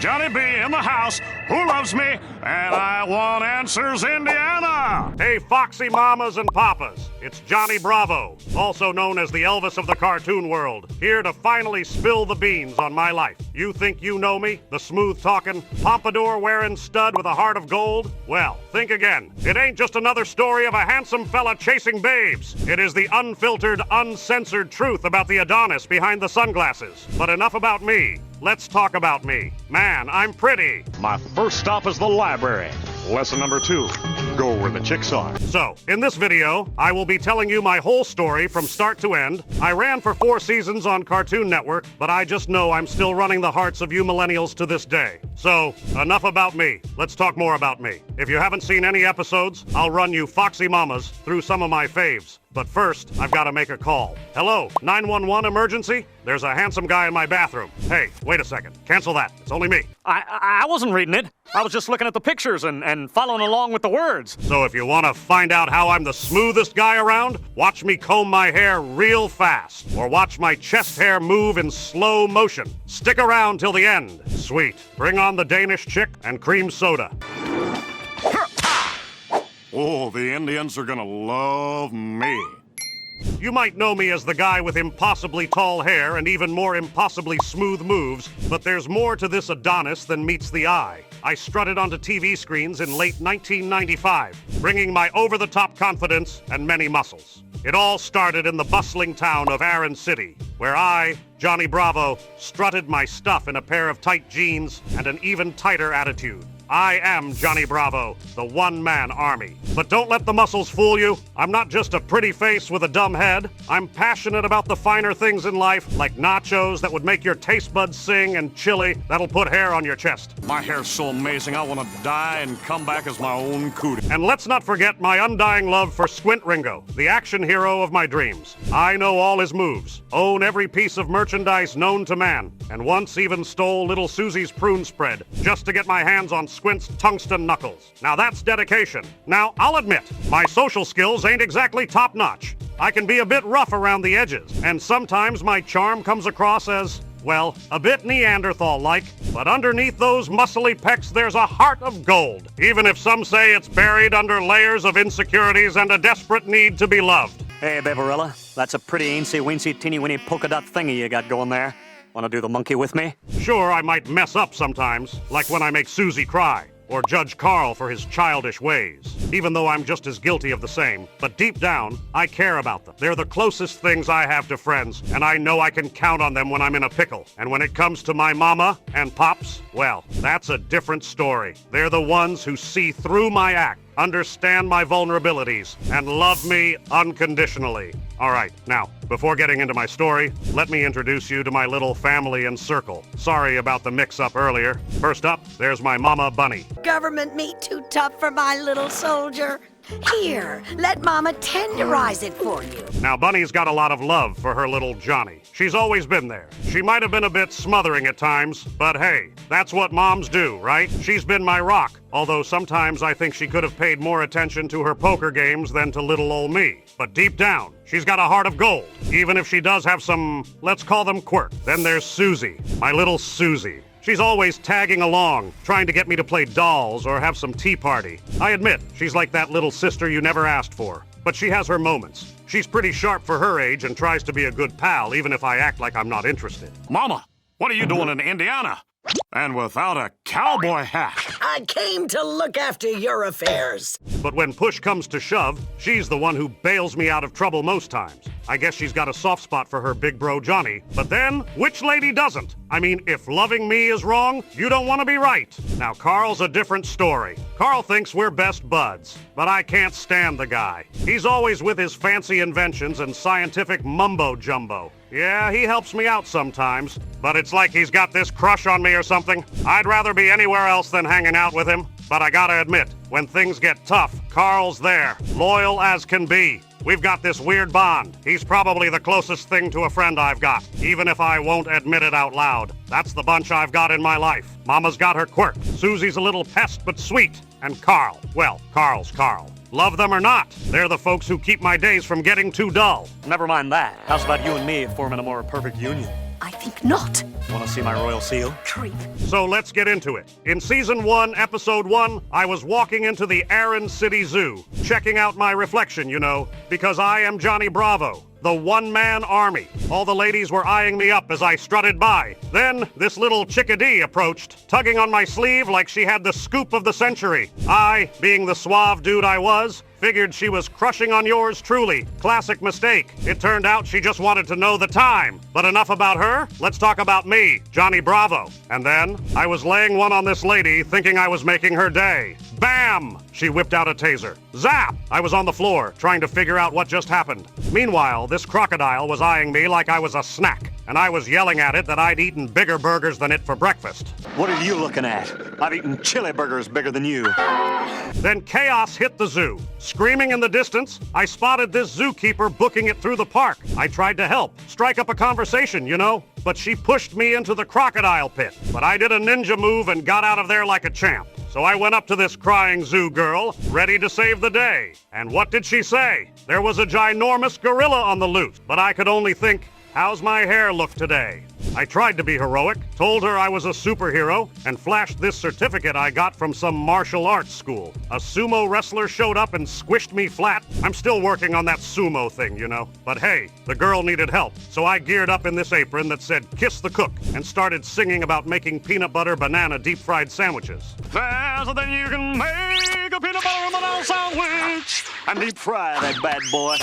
Johnny B in the house. Who loves me? And I want answers, Indiana. Hey, foxy mamas and papas. It's Johnny Bravo, also known as the Elvis of the cartoon world, here to finally spill the beans on my life. You think you know me? The smooth-talkin, pompadour-wearin stud with a heart of gold? Well, think again. It ain't just another story of a handsome fella chasing babes. It is the unfiltered, uncensored truth about the Adonis behind the sunglasses. But enough about me. Let's talk about me. Man, I'm pretty. My first stop is the library. Lesson number 2, go where the chicks are. So, in this video, I will be telling you my whole story from start to end. I ran for 4 seasons on Cartoon Network, but I just know I'm still running the hearts of you millennials to this day. So, enough about me. Let's talk more about me. If you haven't seen any episodes, I'll run you foxy mamas through some of my faves. But first, I've got to make a call. Hello, 911 emergency? There's a handsome guy in my bathroom. Hey, wait a second. Cancel that. It's only me. I wasn't reading it. I was just looking at the pictures and following along with the words. So if you want to find out how I'm the smoothest guy around, watch me comb my hair real fast. Or watch my chest hair move in slow motion. Stick around till the end. Sweet. Bring on the Danish chick and cream soda. Oh, the Indians are gonna love me. You might know me as the guy with impossibly tall hair and even more impossibly smooth moves, but there's more to this Adonis than meets the eye. I strutted onto TV screens in late 1995, bringing my over-the-top confidence and many muscles. It all started in the bustling town of Aran City, where I, Johnny Bravo, strutted my stuff in a pair of tight jeans and an even tighter attitude. I am Johnny Bravo, the one-man army. But don't let the muscles fool you. I'm not just a pretty face with a dumb head. I'm passionate about the finer things in life, like nachos that would make your taste buds sing and chili that'll put hair on your chest. My hair's so amazing, I want to die and come back as my own cootie. And let's not forget my undying love for Squint Ringo, the action hero of my dreams. I know all his moves, own every piece of merchandise known to man, and once even stole little Susie's prune spread just to get my hands on Squint's tungsten knuckles. Now that's dedication. Now, I'll admit, my social skills ain't exactly top-notch. I can be a bit rough around the edges, and sometimes my charm comes across as, well, a bit Neanderthal-like, but underneath those muscly pecs there's a heart of gold, even if some say it's buried under layers of insecurities and a desperate need to be loved. Hey, Beverella, that's a pretty eensy-weensy, teeny-weeny polka dot thingy you got going there. Wanna do the monkey with me? Sure, I might mess up sometimes, like when I make Susie cry, or judge Carl for his childish ways, even though I'm just as guilty of the same. But deep down, I care about them. They're the closest things I have to friends, and I know I can count on them when I'm in a pickle. And when it comes to my mama and pops, well, that's a different story. They're the ones who see through my act, understand my vulnerabilities, and love me unconditionally. All right, now, before getting into my story, let me introduce you to my little family and circle. Sorry about the mix-up earlier. First up, there's my mama, Bunny. Government meat too tough for my little soldier? Here, let Mama tenderize it for you. Now, Bunny's got a lot of love for her little Johnny. She's always been there. She might have been a bit smothering at times, but hey, that's what moms do, right? She's been my rock, although sometimes I think she could have paid more attention to her poker games than to little old me. But deep down, she's got a heart of gold, even if she does have some, let's call them quirks. Then there's Susie, my little Susie. She's always tagging along, trying to get me to play dolls or have some tea party. I admit, she's like that little sister you never asked for. But she has her moments. She's pretty sharp for her age and tries to be a good pal, even if I act like I'm not interested. Mama, what are you doing in Indiana? And without a cowboy hat. I came to look after your affairs. But when push comes to shove, she's the one who bails me out of trouble most times. I guess she's got a soft spot for her big bro Johnny. But then, which lady doesn't? I mean, if loving me is wrong, you don't want to be right. Now, Carl's a different story. Carl thinks we're best buds, but I can't stand the guy. He's always with his fancy inventions and scientific mumbo-jumbo. Yeah, he helps me out sometimes, but it's like he's got this crush on me or something. I'd rather be anywhere else than hanging out with him. But I gotta admit, when things get tough, Carl's there, loyal as can be. We've got this weird bond. He's probably the closest thing to a friend I've got, even if I won't admit it out loud. That's the bunch I've got in my life. Mama's got her quirk. Susie's a little pest but sweet. And Carl, well, Carl's Carl. Love them or not, they're the folks who keep my days from getting too dull. Never mind that. How's about you and me forming a more perfect union? I think not. Want to see my royal seal? Creep. So let's get into it. In Season 1, Episode 1, I was walking into the Aran City Zoo, checking out my reflection, you know, because I am Johnny Bravo, the one-man army. All the ladies were eyeing me up as I strutted by. Then, this little chickadee approached, tugging on my sleeve like she had the scoop of the century. I, being the suave dude I was, figured she was crushing on yours truly. Classic mistake. It turned out she just wanted to know the time. But enough about her. Let's talk about me, Johnny Bravo. And then, I was laying one on this lady, thinking I was making her day. Bam! She whipped out a taser. Zap! I was on the floor, trying to figure out what just happened. Meanwhile, this crocodile was eyeing me like I was a snack, and I was yelling at it that I'd eaten bigger burgers than it for breakfast. What are you looking at? I've eaten chili burgers bigger than you. Then chaos hit the zoo. Screaming in the distance, I spotted this zookeeper booking it through the park. I tried to help, strike up a conversation, you know, but she pushed me into the crocodile pit. But I did a ninja move and got out of there like a champ. So I went up to this crying zoo girl, ready to save the day. And what did she say? There was a ginormous gorilla on the loose, but I could only think, how's my hair look today? I tried to be heroic, told her I was a superhero, and flashed this certificate I got from some martial arts school. A sumo wrestler showed up and squished me flat. I'm still working on that sumo thing, you know. But hey, the girl needed help, so I geared up in this apron that said, "Kiss the cook," and started singing about making peanut butter banana deep-fried sandwiches. There's a thing you can make, a peanut butter banana sandwich. And deep fry that bad boy.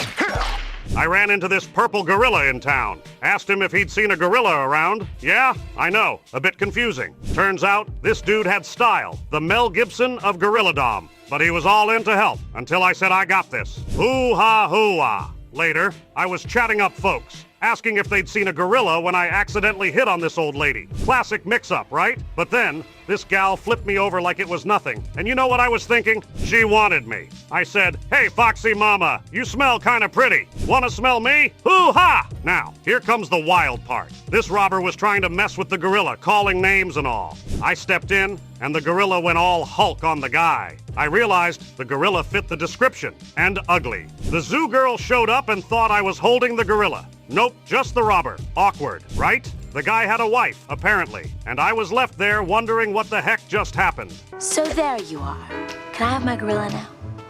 I ran into this purple gorilla in town. Asked him if he'd seen a gorilla around. Yeah, I know, a bit confusing. Turns out, this dude had style, the Mel Gibson of Gorilladom. But he was all in to help, until I said I got this. Hoo-ha, hoo-ah. Later, I was chatting up folks, asking if they'd seen a gorilla when I accidentally hit on this old lady. Classic mix-up, right? But then, this gal flipped me over like it was nothing. And you know what I was thinking? She wanted me. I said, "Hey, Foxy Mama, you smell kind of pretty. Wanna smell me? Hoo-ha!" Now, here comes the wild part. This robber was trying to mess with the gorilla, calling names and all. I stepped in, and the gorilla went all Hulk on the guy. I realized the gorilla fit the description, and ugly. The zoo girl showed up and thought I was holding the gorilla. Nope, just the robber. Awkward, right? The guy had a wife, apparently, and I was left there wondering what the heck just happened. So there you are. Can I have my gorilla now?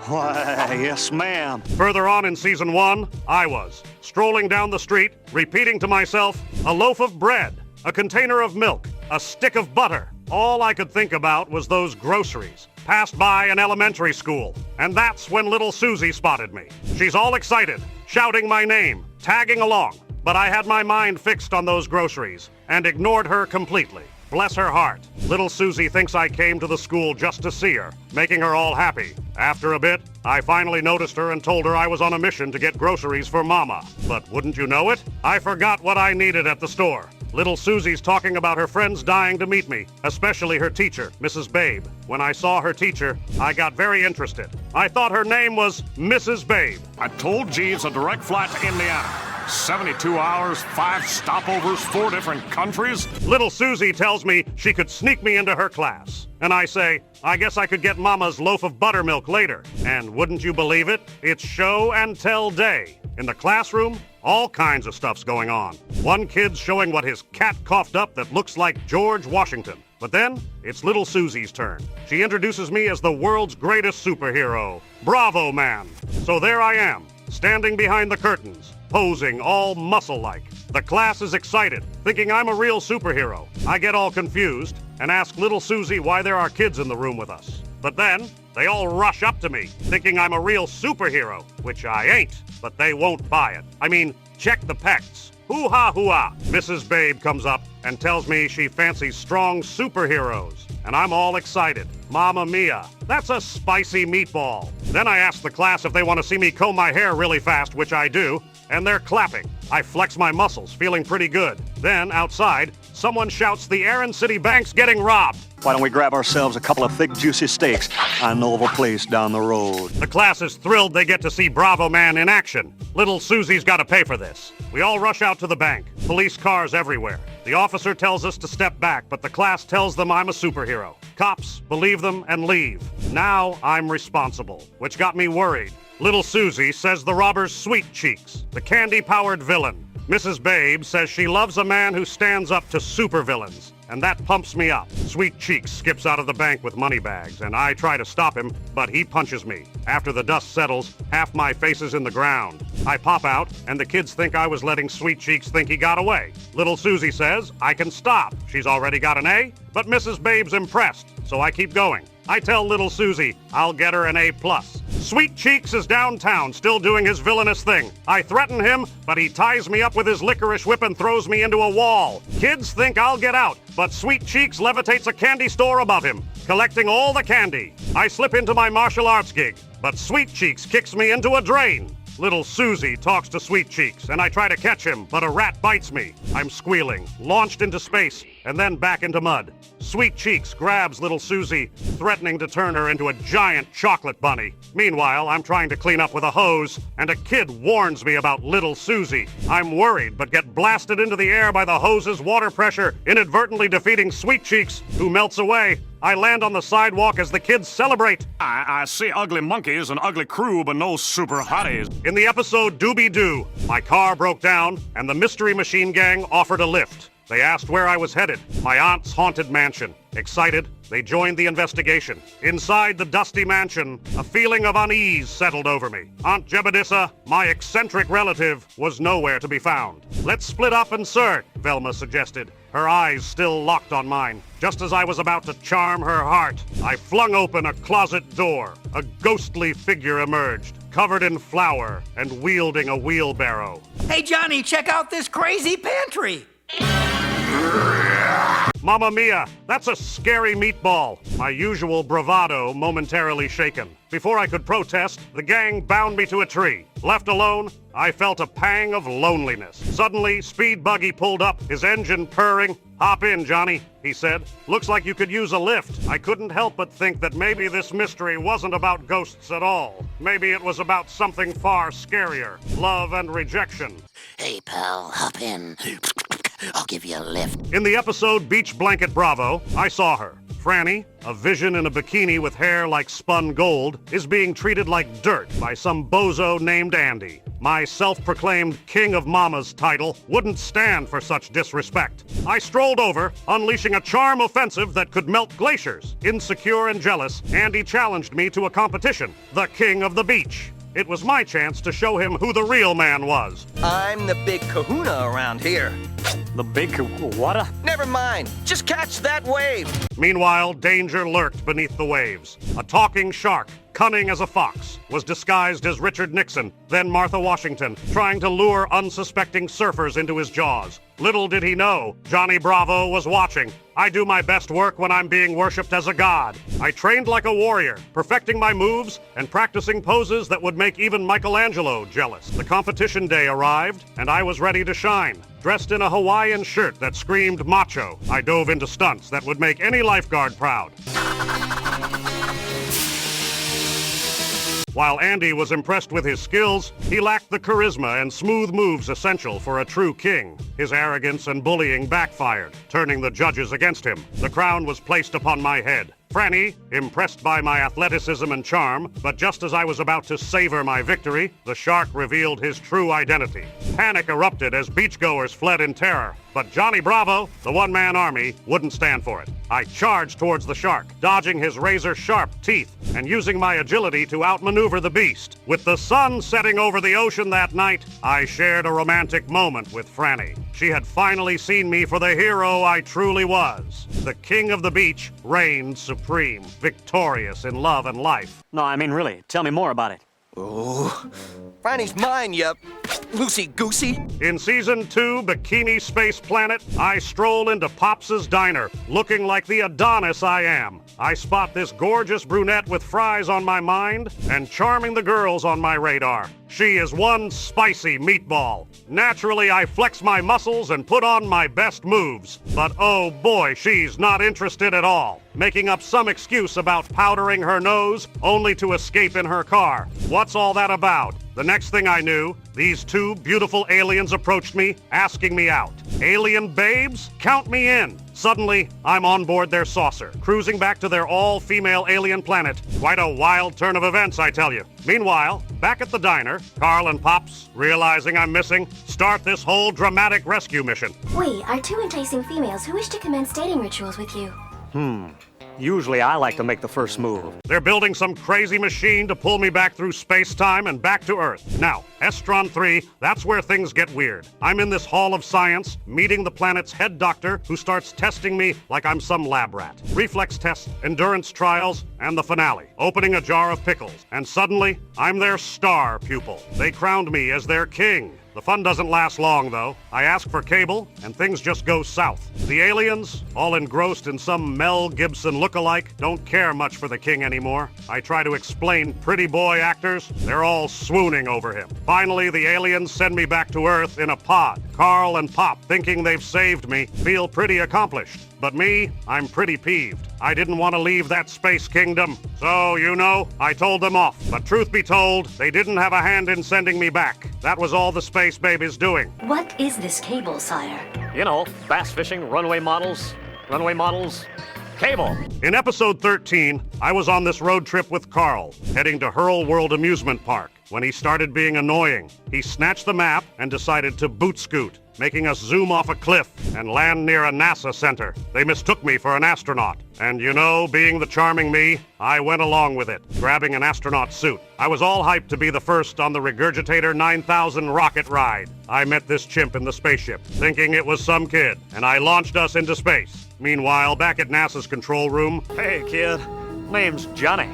Why, yes, ma'am. Further on in Season 1, I was strolling down the street, repeating to myself, a loaf of bread, a container of milk, a stick of butter. All I could think about was those groceries. Passed by an elementary school, and that's when little Susie spotted me. She's all excited, shouting my name, tagging along. But I had my mind fixed on those groceries and ignored her completely. Bless her heart. Little Susie thinks I came to the school just to see her, making her all happy. After a bit, I finally noticed her and told her I was on a mission to get groceries for Mama. But wouldn't you know it? I forgot what I needed at the store. Little Susie's talking about her friends dying to meet me, especially her teacher, Mrs. Babe. When I saw her teacher, I got very interested. I thought her name was Mrs. Babe. I told Jeeves a direct flight to Indiana. 72 hours, 5 stopovers, 4 different countries. Little Susie tells me she could sneak me into her class. And I say, I guess I could get Mama's loaf of buttermilk later. And wouldn't you believe it? It's show and tell day. In the classroom, all kinds of stuff's going on. One kid's showing what his cat coughed up that looks like George Washington. But then, it's little Susie's turn. She introduces me as the world's greatest superhero, Bravo Man. So there I am, standing behind the curtains, posing all muscle-like. The class is excited, thinking I'm a real superhero. I get all confused and ask little Susie why there are kids in the room with us. But then, they all rush up to me, thinking I'm a real superhero, which I ain't, but they won't buy it. I mean, check the pecs. Hoo-ha, hoo-ha. Mrs. Babe comes up and tells me she fancies strong superheroes. And I'm all excited. Mamma mia, that's a spicy meatball. Then I ask the class if they want to see me comb my hair really fast, which I do, and they're clapping. I flex my muscles, feeling pretty good. Then, outside, someone shouts the Aran City Bank's getting robbed. Why don't we grab ourselves a couple of thick, juicy steaks? I know of a place down the road. The class is thrilled they get to see Bravo Man in action. Little Susie's got to pay for this. We all rush out to the bank. Police cars everywhere. The officer tells us to step back, but the class tells them I'm a superhero. Cops believe them and leave. Now I'm responsible, which got me worried. Little Susie says the robber's sweet cheeks, the candy-powered villain. Mrs. Babe says she loves a man who stands up to supervillains, and that pumps me up. Sweet Cheeks skips out of the bank with money bags, and I try to stop him, but he punches me. After the dust settles, half my face is in the ground. I pop out, and the kids think I was letting Sweet Cheeks think he got away. Little Susie says I can stop. She's already got an A, but Mrs. Babe's impressed, so I keep going. I tell little Susie I'll get her an A+. Sweet Cheeks is downtown, still doing his villainous thing. I threaten him, but he ties me up with his licorice whip and throws me into a wall. Kids think I'll get out, but Sweet Cheeks levitates a candy store above him, collecting all the candy. I slip into my martial arts gig, but Sweet Cheeks kicks me into a drain. Little Susie talks to Sweet Cheeks, and I try to catch him, but a rat bites me. I'm squealing, launched into space, and then back into mud. Sweet Cheeks grabs little Susie, threatening to turn her into a giant chocolate bunny. Meanwhile, I'm trying to clean up with a hose, and a kid warns me about little Susie. I'm worried, but get blasted into the air by the hose's water pressure, inadvertently defeating Sweet Cheeks, who melts away. I land on the sidewalk as the kids celebrate. I see ugly monkeys and ugly crew, but no super hotties. In the episode Doobie-Doo, my car broke down, and the Mystery Machine Gang offered a lift. They asked where I was headed, my aunt's haunted mansion. Excited, they joined the investigation. Inside the dusty mansion, a feeling of unease settled over me. Aunt Jebediah, my eccentric relative, was nowhere to be found. Let's split up and search, Velma suggested, her eyes still locked on mine. Just as I was about to charm her heart, I flung open a closet door. A ghostly figure emerged, covered in flour and wielding a wheelbarrow. Hey, Johnny, check out this crazy pantry. Mamma mia, that's a scary meatball. My usual bravado momentarily shaken. Before I could protest, the gang bound me to a tree. Left alone, I felt a pang of loneliness. Suddenly, Speed Buggy pulled up, his engine purring. "Hop in, Johnny," he said. "Looks like you could use a lift." I couldn't help but think that maybe this mystery wasn't about ghosts at all. Maybe it was about something far scarier, love and rejection. Hey, pal, hop in. I'll give you a lift. In the episode Beach Blanket Bravo, I saw her. Franny, a vision in a bikini with hair like spun gold, is being treated like dirt by some bozo named Andy. My self-proclaimed King of Mamas title wouldn't stand for such disrespect. I strolled over, unleashing a charm offensive that could melt glaciers. Insecure and jealous, Andy challenged me to a competition, the King of the Beach. It was my chance to show him who the real man was. I'm the big kahuna around here. The big what? Never mind. Just catch that wave. Meanwhile, danger lurked beneath the waves. A talking shark, cunning as a fox, was disguised as Richard Nixon, then Martha Washington, trying to lure unsuspecting surfers into his jaws. Little did he know, Johnny Bravo was watching. I do my best work when I'm being worshipped as a god. I trained like a warrior, perfecting my moves and practicing poses that would make even Michelangelo jealous. The competition day arrived, and I was ready to shine. Dressed in a Hawaiian shirt that screamed macho, I dove into stunts that would make any lifeguard proud. While Andy was impressed with his skills, he lacked the charisma and smooth moves essential for a true king. His arrogance and bullying backfired, turning the judges against him. The crown was placed upon my head. Franny, impressed by my athleticism and charm, but just as I was about to savor my victory, the shark revealed his true identity. Panic erupted as beachgoers fled in terror, but Johnny Bravo, the one-man army, wouldn't stand for it. I charged towards the shark, dodging his razor-sharp teeth and using my agility to outmaneuver the beast. With the sun setting over the ocean that night, I shared a romantic moment with Franny. She had finally seen me for the hero I truly was. The king of the beach reigned supreme, victorious in love and life. No, I mean really, tell me more about it. Oh, Franny's mine, you loosey-goosey. In Season 2, Bikini Space Planet, I stroll into Pops's diner, looking like the Adonis I am. I spot this gorgeous brunette with fries on my mind and charming the girls on my radar. She is one spicy meatball. Naturally, I flex my muscles and put on my best moves. But oh boy, she's not interested at all, making up some excuse about powdering her nose only to escape in her car. What's all that about? The next thing I knew, these two beautiful aliens approached me, asking me out. Alien babes? Count me in. Suddenly, I'm on board their saucer, cruising back to their all-female alien planet. Quite a wild turn of events, I tell you. Meanwhile, back at the diner, Carl and Pops, realizing I'm missing, start this whole dramatic rescue mission. We are two enticing females who wish to commence dating rituals with you. Usually I like to make the first move. They're building some crazy machine to pull me back through space-time and back to Earth. Now, Astron 3, that's where things get weird. I'm in this hall of science, meeting the planet's head doctor, who starts testing me like I'm some lab rat. Reflex tests, endurance trials, and the finale, opening a jar of pickles. And suddenly, I'm their star pupil. They crowned me as their king. The fun doesn't last long, though. I ask for cable, and things just go south. The aliens, all engrossed in some Mel Gibson look-alike, don't care much for the king anymore. I try to explain pretty boy actors. They're all swooning over him. Finally, the aliens send me back to Earth in a pod. Carl and Pop, thinking they've saved me, feel pretty accomplished. But me, I'm pretty peeved. I didn't want to leave that space kingdom. So, I told them off. But truth be told, they didn't have a hand in sending me back. That was all the space baby's doing. What is this cable, sire? Bass fishing, runway models, cable. In episode 13, I was on this road trip with Carl, heading to Hurl World Amusement Park. When he started being annoying, he snatched the map and decided to boot scoot, making us zoom off a cliff and land near a NASA center. They mistook me for an astronaut. And being the charming me, I went along with it, grabbing an astronaut suit. I was all hyped to be the first on the Regurgitator 9000 rocket ride. I met this chimp in the spaceship, thinking it was some kid, and I launched us into space. Meanwhile, back at NASA's control room, Hey, kid. Name's Johnny.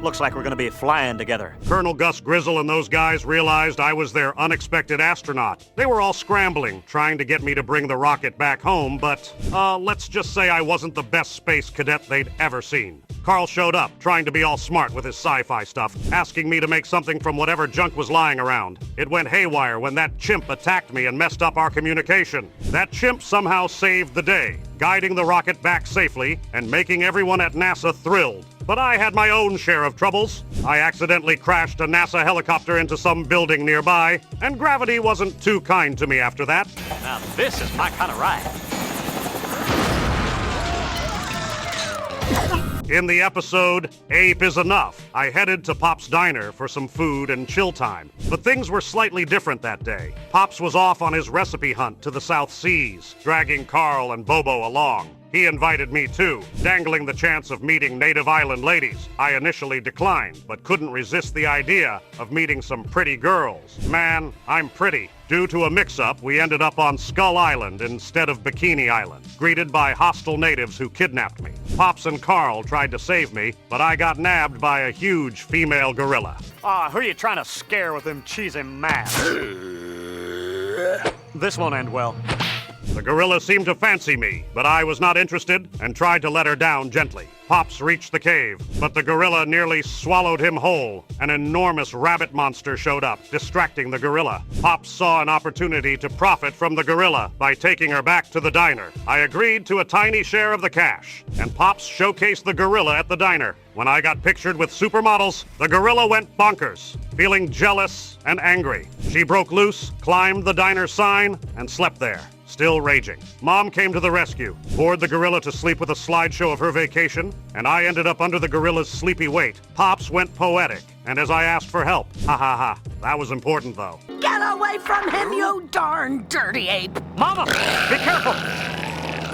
Looks like we're gonna be flying together. Colonel Gus Grizzle and those guys realized I was their unexpected astronaut. They were all scrambling, trying to get me to bring the rocket back home, but, let's just say I wasn't the best space cadet they'd ever seen. Carl showed up, trying to be all smart with his sci-fi stuff, asking me to make something from whatever junk was lying around. It went haywire when that chimp attacked me and messed up our communication. That chimp somehow saved the day, guiding the rocket back safely and making everyone at NASA thrilled. But I had my own share of troubles. I accidentally crashed a NASA helicopter into some building nearby, and gravity wasn't too kind to me after that. Now this is my kind of ride. In the episode, Ape is Enough, I headed to Pop's diner for some food and chill time. But things were slightly different that day. Pops was off on his recipe hunt to the South Seas, dragging Carl and Bobo along. He invited me too, dangling the chance of meeting native island ladies. I initially declined, but couldn't resist the idea of meeting some pretty girls. Man, I'm pretty. Due to a mix-up, we ended up on Skull Island instead of Bikini Island, greeted by hostile natives who kidnapped me. Pops and Carl tried to save me, but I got nabbed by a huge female gorilla. Who are you trying to scare with them cheesy masks? This won't end well. The gorilla seemed to fancy me, but I was not interested and tried to let her down gently. Pops reached the cave, but the gorilla nearly swallowed him whole. An enormous rabbit monster showed up, distracting the gorilla. Pops saw an opportunity to profit from the gorilla by taking her back to the diner. I agreed to a tiny share of the cash, and Pops showcased the gorilla at the diner. When I got pictured with supermodels, the gorilla went bonkers, feeling jealous and angry. She broke loose, climbed the diner sign, and slept there, still raging. Mom came to the rescue, bored the gorilla to sleep with a slideshow of her vacation, and I ended up under the gorilla's sleepy weight. Pops went poetic, and as I asked for help, ha ha ha. That was important though. Get away from him, you darn dirty ape! Mama, be careful!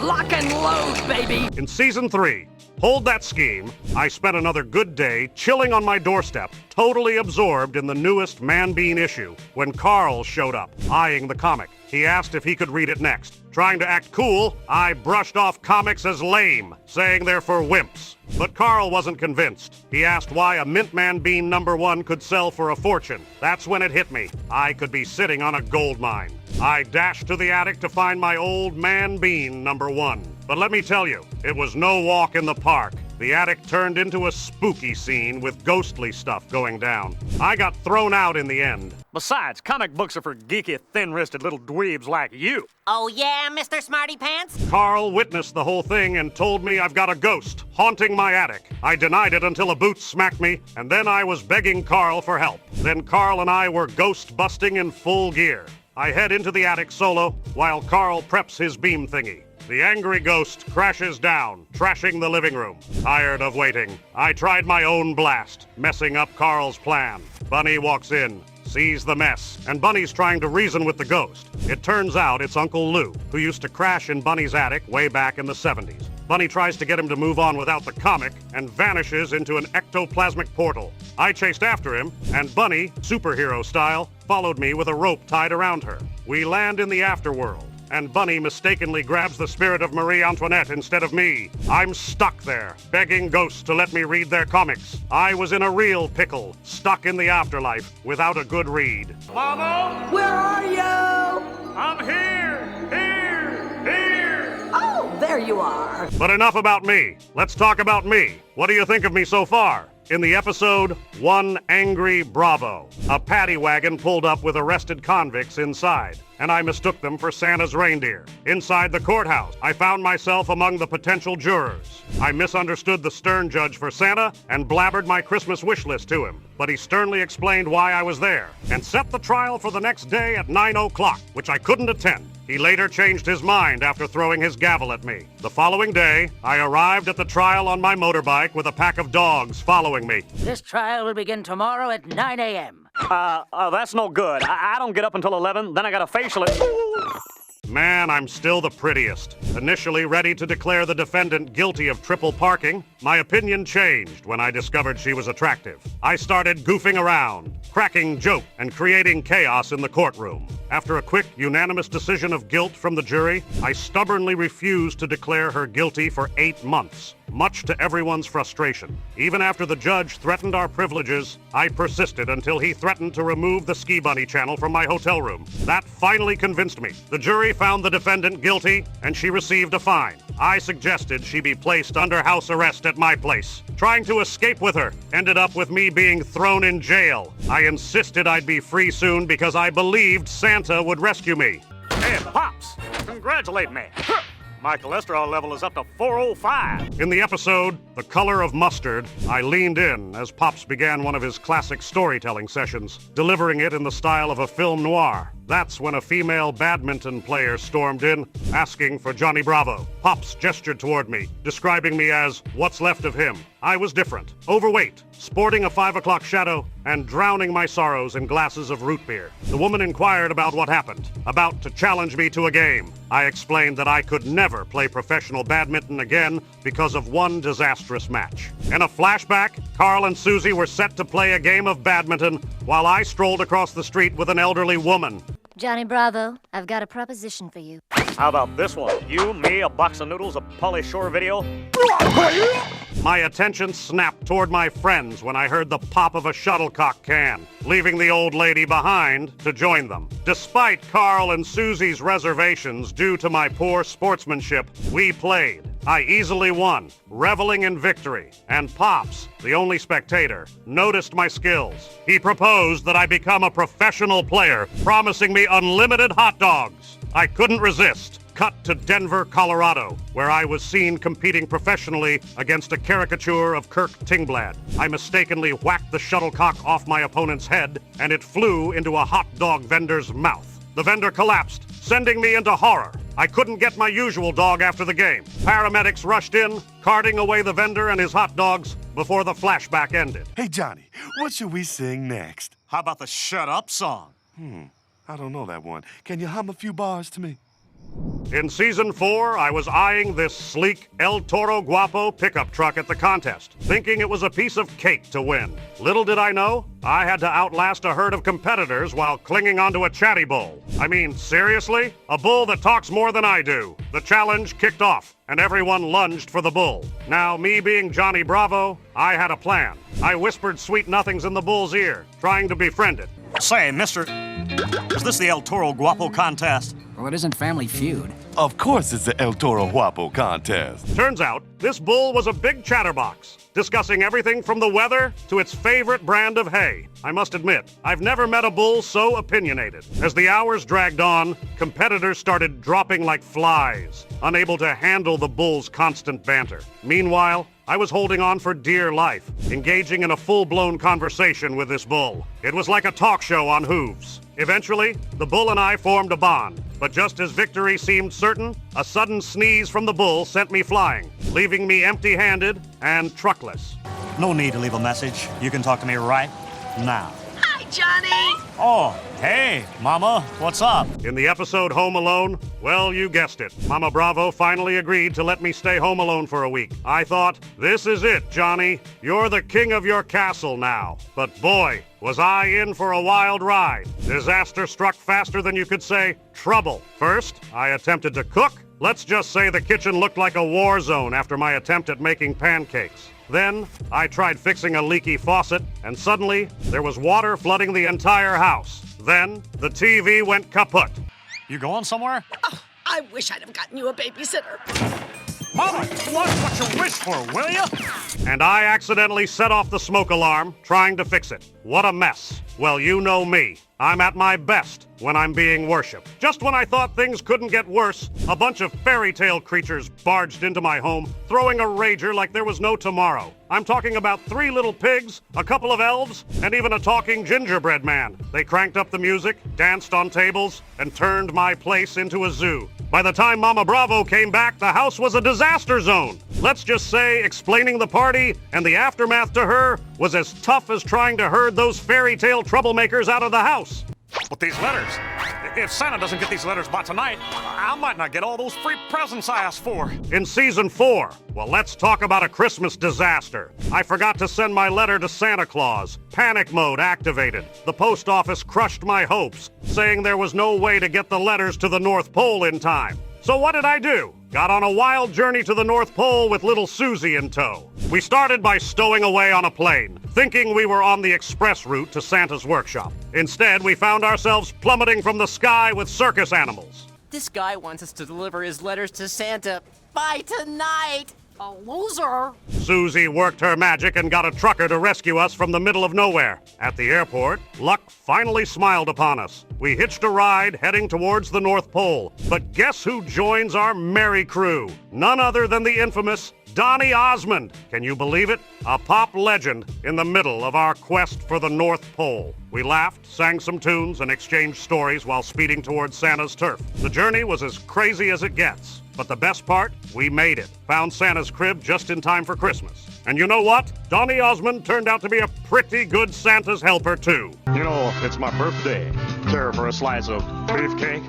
Lock and load, baby! In season 3, Hold That Scheme, I spent another good day chilling on my doorstep, totally absorbed in the newest Man Bean issue, when Carl showed up, eyeing the comic. He asked if he could read it next. Trying to act cool, I brushed off comics as lame, saying they're for wimps. But Carl wasn't convinced. He asked why a Mint Man Bean #1 could sell for a fortune. That's when it hit me. I could be sitting on a gold mine. I dashed to the attic to find my old Man Bean #1. But let me tell you, it was no walk in the park. The attic turned into a spooky scene with ghostly stuff going down. I got thrown out in the end. Besides, comic books are for geeky, thin-wristed little dweebs like you. Oh yeah, Mr. Smarty Pants? Carl witnessed the whole thing and told me I've got a ghost haunting my attic. I denied it until a boot smacked me, and then I was begging Carl for help. Then Carl and I were ghost busting in full gear. I head into the attic solo while Carl preps his beam thingy. The angry ghost crashes down, trashing the living room. Tired of waiting, I tried my own blast, messing up Carl's plan. Bunny walks in, sees the mess, and Bunny's trying to reason with the ghost. It turns out it's Uncle Lou, who used to crash in Bunny's attic way back in the 70s. Bunny tries to get him to move on without the comic and vanishes into an ectoplasmic portal. I chased after him, and Bunny, superhero style, followed me with a rope tied around her. We land in the afterworld, and Bunny mistakenly grabs the spirit of Marie Antoinette instead of me. I'm stuck there, begging ghosts to let me read their comics. I was in a real pickle, stuck in the afterlife, without a good read. Mama? Where are you? I'm here! Here! Oh, there you are. But enough about me. Let's talk about me. What do you think of me so far? In the episode, One Angry Bravo, a paddy wagon pulled up with arrested convicts inside, and I mistook them for Santa's reindeer. Inside the courthouse, I found myself among the potential jurors. I misunderstood the stern judge for Santa and blabbered my Christmas wish list to him, but he sternly explained why I was there and set the trial for the next day at 9 o'clock, which I couldn't attend. He later changed his mind after throwing his gavel at me. The following day, I arrived at the trial on my motorbike with a pack of dogs following me. This trial will begin tomorrow at 9 a.m. That's no good. I don't get up until 11, then I got a facial. Man, I'm still the prettiest. Initially ready to declare the defendant guilty of triple parking, my opinion changed when I discovered she was attractive. I started goofing around, cracking jokes, and creating chaos in the courtroom. After a quick, unanimous decision of guilt from the jury, I stubbornly refused to declare her guilty for 8 months, much to everyone's frustration. Even after the judge threatened our privileges, I persisted until he threatened to remove the Ski Bunny channel from my hotel room. That finally convinced me. The jury found the defendant guilty, and she received a fine. I suggested she be placed under house arrest at my place. Trying to escape with her ended up with me being thrown in jail. I insisted I'd be free soon because I believed Santa would rescue me. Hey, Pops, congratulate me. My cholesterol level is up to 405. In the episode, The Color of Mustard, I leaned in as Pops began one of his classic storytelling sessions, delivering it in the style of a film noir. That's when a female badminton player stormed in, asking for Johnny Bravo. Pops gestured toward me, describing me as what's left of him. I was different, overweight, sporting a 5 o'clock shadow, and drowning my sorrows in glasses of root beer. The woman inquired about what happened, about to challenge me to a game. I explained that I could never play professional badminton again because of one disastrous match. In a flashback, Carl and Susie were set to play a game of badminton while I strolled across the street with an elderly woman. Johnny Bravo, I've got a proposition for you. How about this one? You, me, a box of noodles, a Pauly Shore video? My attention snapped toward my friends when I heard the pop of a shuttlecock can, leaving the old lady behind to join them. Despite Carl and Susie's reservations due to my poor sportsmanship, we played. I easily won, reveling in victory, and Pops, the only spectator, noticed my skills. He proposed that I become a professional player, promising me unlimited hot dogs. I couldn't resist. Cut to Denver, Colorado, where I was seen competing professionally against a caricature of Kirk Tingblad. I mistakenly whacked the shuttlecock off my opponent's head, and it flew into a hot dog vendor's mouth. The vendor collapsed, sending me into horror. I couldn't get my usual dog after the game. Paramedics rushed in, carting away the vendor and his hot dogs before the flashback ended. Hey, Johnny, what should we sing next? How about the Shut Up song? I don't know that one. Can you hum a few bars to me? In Season 4, I was eyeing this sleek El Toro Guapo pickup truck at the contest, thinking it was a piece of cake to win. Little did I know, I had to outlast a herd of competitors while clinging onto a chatty bull. I mean, seriously? A bull that talks more than I do. The challenge kicked off, and everyone lunged for the bull. Now, me being Johnny Bravo, I had a plan. I whispered sweet nothings in the bull's ear, trying to befriend it. Say, mister, is this the El Toro Guapo contest? Well, it isn't Family Feud. Of course it's the El Toro Guapo contest. Turns out, this bull was a big chatterbox, discussing everything from the weather to its favorite brand of hay. I must admit, I've never met a bull so opinionated. As the hours dragged on, competitors started dropping like flies, unable to handle the bull's constant banter. Meanwhile, I was holding on for dear life, engaging in a full-blown conversation with this bull. It was like a talk show on hooves. Eventually, the bull and I formed a bond. But just as victory seemed certain, a sudden sneeze from the bull sent me flying, leaving me empty-handed and truckless. No need to leave a message. You can talk to me right now. Hi, Johnny! Oh, hey, Mama, what's up? In the episode Home Alone, well, you guessed it. Mama Bravo finally agreed to let me stay home alone for a week. I thought, this is it, Johnny. You're the king of your castle now. But boy, was I in for a wild ride. Disaster struck faster than you could say trouble. First, I attempted to cook. Let's just say the kitchen looked like a war zone after my attempt at making pancakes. Then, I tried fixing a leaky faucet, and suddenly, there was water flooding the entire house. Then, the TV went kaput. You going somewhere? Oh, I wish I'd have gotten you a babysitter. Mama, what you wish for, will you? And I accidentally set off the smoke alarm, trying to fix it. What a mess. Well, you know me. I'm at my best when I'm being worshipped. Just when I thought things couldn't get worse, a bunch of fairy tale creatures barged into my home, throwing a rager like there was no tomorrow. I'm talking about 3 little pigs, a couple of elves, and even a talking gingerbread man. They cranked up the music, danced on tables, and turned my place into a zoo. By the time Mama Bravo came back, the house was a disaster zone. Let's just say explaining the party and the aftermath to her was as tough as trying to herd those fairy tale troublemakers out of the house. But these letters, if Santa doesn't get these letters by tonight, I might not get all those free presents I asked for. In season 4, well, let's talk about a Christmas disaster. I forgot to send my letter to Santa Claus. Panic mode activated. The post office crushed my hopes, saying there was no way to get the letters to the North Pole in time. So what did I do? Got on a wild journey to the North Pole with little Susie in tow. We started by stowing away on a plane, thinking we were on the express route to Santa's workshop. Instead, we found ourselves plummeting from the sky with circus animals. This guy wants us to deliver his letters to Santa by tonight. A loser. Susie worked her magic and got a trucker to rescue us from the middle of nowhere. At the airport, luck finally smiled upon us. We hitched a ride heading towards the North Pole. But guess who joins our merry crew? None other than the infamous Donny Osmond. Can you believe it? A pop legend in the middle of our quest for the North Pole. We laughed, sang some tunes, and exchanged stories while speeding towards Santa's turf. The journey was as crazy as it gets. But the best part, we made it. Found Santa's crib just in time for Christmas. And you know what? Donny Osmond turned out to be a pretty good Santa's helper, too. You know, it's my birthday. Care for a slice of beefcake?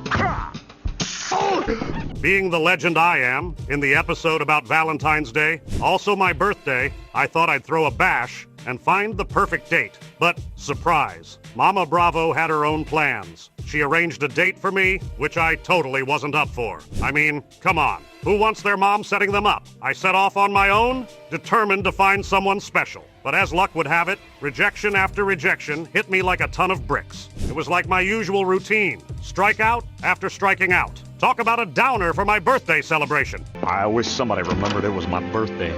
Being the legend I am, in the episode about Valentine's Day, also my birthday, I thought I'd throw a bash and find the perfect date. But surprise, Mama Bravo had her own plans. She arranged a date for me, which I totally wasn't up for. I mean, come on. Who wants their mom setting them up? I set off on my own, determined to find someone special. But as luck would have it, rejection after rejection hit me like a ton of bricks. It was like my usual routine. Strikeout after striking out. Talk about a downer for my birthday celebration. I wish somebody remembered it was my birthday.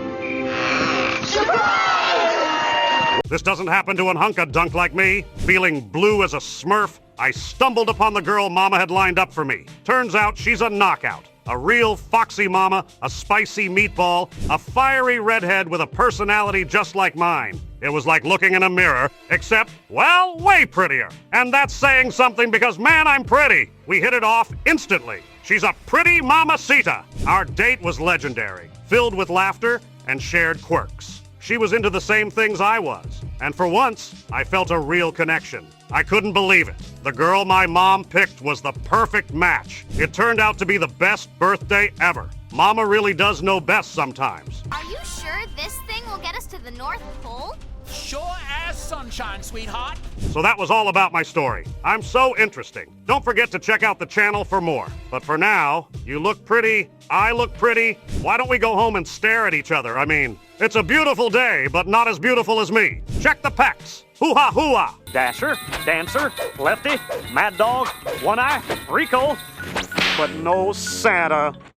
This doesn't happen to an hunk-a-dunk like me. Feeling blue as a smurf, I stumbled upon the girl Mama had lined up for me. Turns out she's a knockout. A real foxy mama, a spicy meatball, a fiery redhead with a personality just like mine. It was like looking in a mirror, except, well, way prettier. And that's saying something because, man, I'm pretty. We hit it off instantly. She's a pretty mamacita. Our date was legendary, filled with laughter and shared quirks. She was into the same things I was. And for once, I felt a real connection. I couldn't believe it. The girl my mom picked was the perfect match. It turned out to be the best birthday ever. Mama really does know best sometimes. Are you sure this thing will get us to the North Pole? Sure as sunshine, sweetheart. So that was all about my story. I'm so interesting. Don't forget to check out the channel for more. But for now, you look pretty, I look pretty. Why don't we go home and stare at each other? I mean, it's a beautiful day, but not as beautiful as me. Check the pecs. Hoo-ha, hoo-ha. Dasher, Dancer, Lefty, Mad Dog, One Eye, Rico, but no Santa.